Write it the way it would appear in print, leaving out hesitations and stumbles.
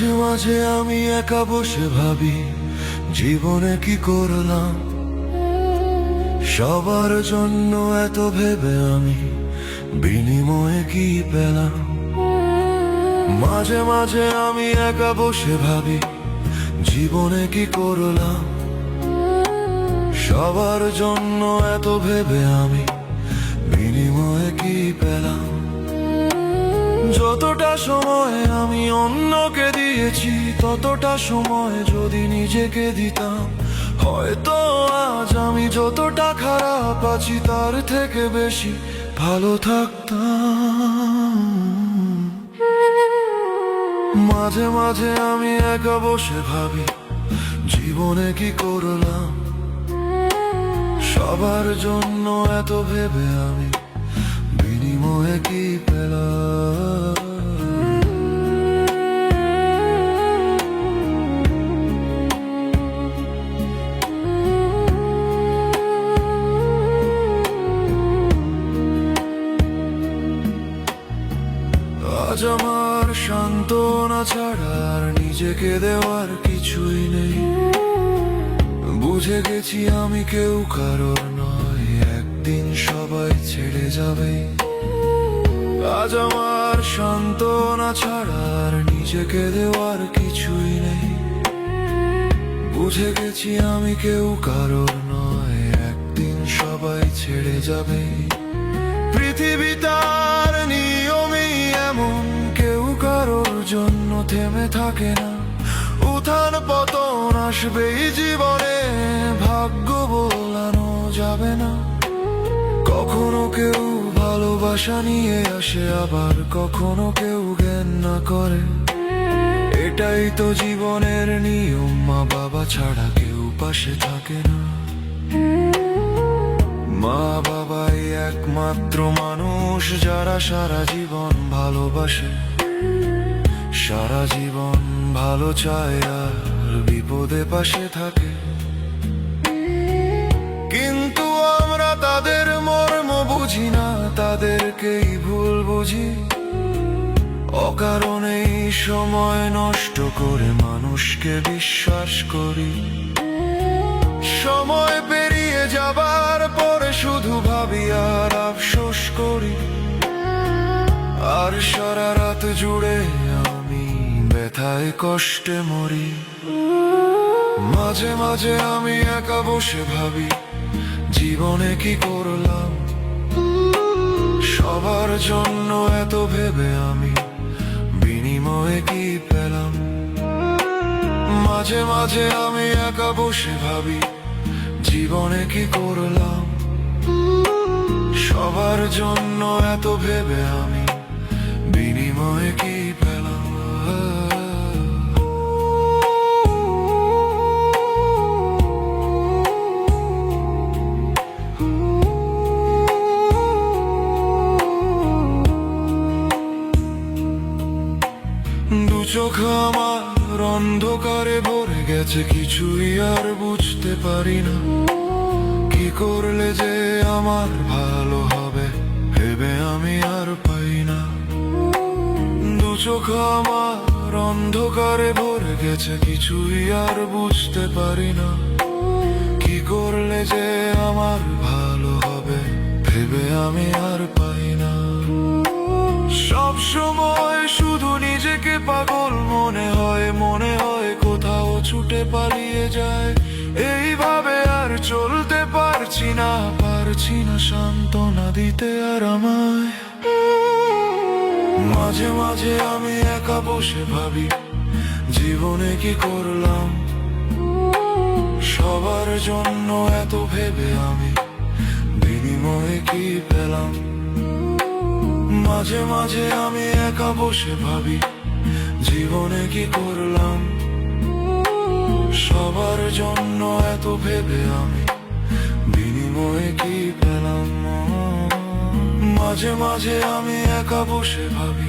মাঝে মাঝে আমি একা বসে ভাবি জীবনে কি করলাম, সবার জন্য এত ভেবে আমি বিনিময়ে কি পেলাম। মাঝে মাঝে আমি একা বসে ভাবি জীবনে কি করলাম, সবার জন্য এত ভেবে আমি বিনিময়ে কি পেলাম। যতটা সময় আমি অন্যকে দিয়েছি, ততটা সময় যদি নিজেকে দিতাম, হয়তো আজ আমি যতটা খারাপ আছি তার থেকে বেশি ভালো থাকতাম। মাঝে মাঝে আমি একা বসে ভাবি জীবনে কি করলাম, সবার জন্য এত ভেবে আমি বিনিময়ে কি পেলাম। আজ আমার সান্ত্বনা ছাড়া আর নিজেকে দেওয়ার কিছুই নেই। বুঝে গেছি আমি কেউ কারোর নয়, একদিন সবাই ছেড়ে যাবে। আজ আমার সান্ত্বনা ছাড়া আর নিজেকে দেওয়ার কিছুই নেই। বুঝে গেছি আমি কেউ কারোর নয়, একদিন সবাই ছেড়ে যাবে। পৃথিবী তার নিয়মই এমন, কেউ কারোর জন্য থেমে থাকে না। উত্থান পতন আসবেই জীবনে, ভাগ্য বলানো যাবে না। কখনো কেউ ভালোবাসা নিয়ে আসে, আবার কখনো কেউ জ্ঞান না করে। এটাই তো জীবনের নিয়ম, মা বাবা ছাড়া কেউ পাশে থাকে না। মা বাবাই একমাত্র মানুষ যারা সারা জীবন ভালোবাসে, সারা জীবন ভালো চায় আর বিপদে পাশে থাকে। কিন্তু আমরা তাদের মর্ম বুঝি না, তাদেরকেই ভুল বুঝি। অকারণেই সময় নষ্ট করে মানুষকে বিশ্বাস করি। সময় পেরিয়ে যাবার পরে শুধু ভাবি আর আফসোস করি। আর সারা রাত জুড়ে আমি ব্যথায় কষ্টে মরি। মাঝে মাঝে আমি একা বসে ভাবি জীবনে কি করলাম, সবার জন্য এত ভেবে আমি বিনিময়ে কি পেলাম। মাঝে মাঝে আমি একা বসে ভাবি জীবনে কি করলাম, সবার জন্য এত ভেবে আমি বিনিময়ে কি পেলাম। দু চোখ আমার অন্ধকারে ভরে গেছে, কিছুই আর বুঝতে পারি না। কি করলে যে আমার ভালো হবে ভেবে আমি আর পাই না। দু চোখ আমার অন্ধকারে ভরে গেছে, কিছুই আর বুঝতে পারি না। কি করলে যে আমার ভালো হবে ভেবে আমি আর পাই না। সব সময় শুধু নিজেকে পাগল মনে হয়, মনে হয় কোথাও ছুটে পালিয়ে যায়। এইভাবে আর চলতে পারছি না, পারছি না সান্ত্বনা দিতে আর আমায়। মাঝে মাঝে আমি একা বসে ভাবি জীবনে কি করলাম, সবার জন্য এত ভেবে আমি বিনিময়ে কি পেলাম। মাঝে মাঝে আমি একা বসে ভাবি জীবনে কি করলাম, সবার জন্য এত ভেবে আমি বিনিময়ে কি পেলাম। মাঝে মাঝে আমি একা বসে ভাবি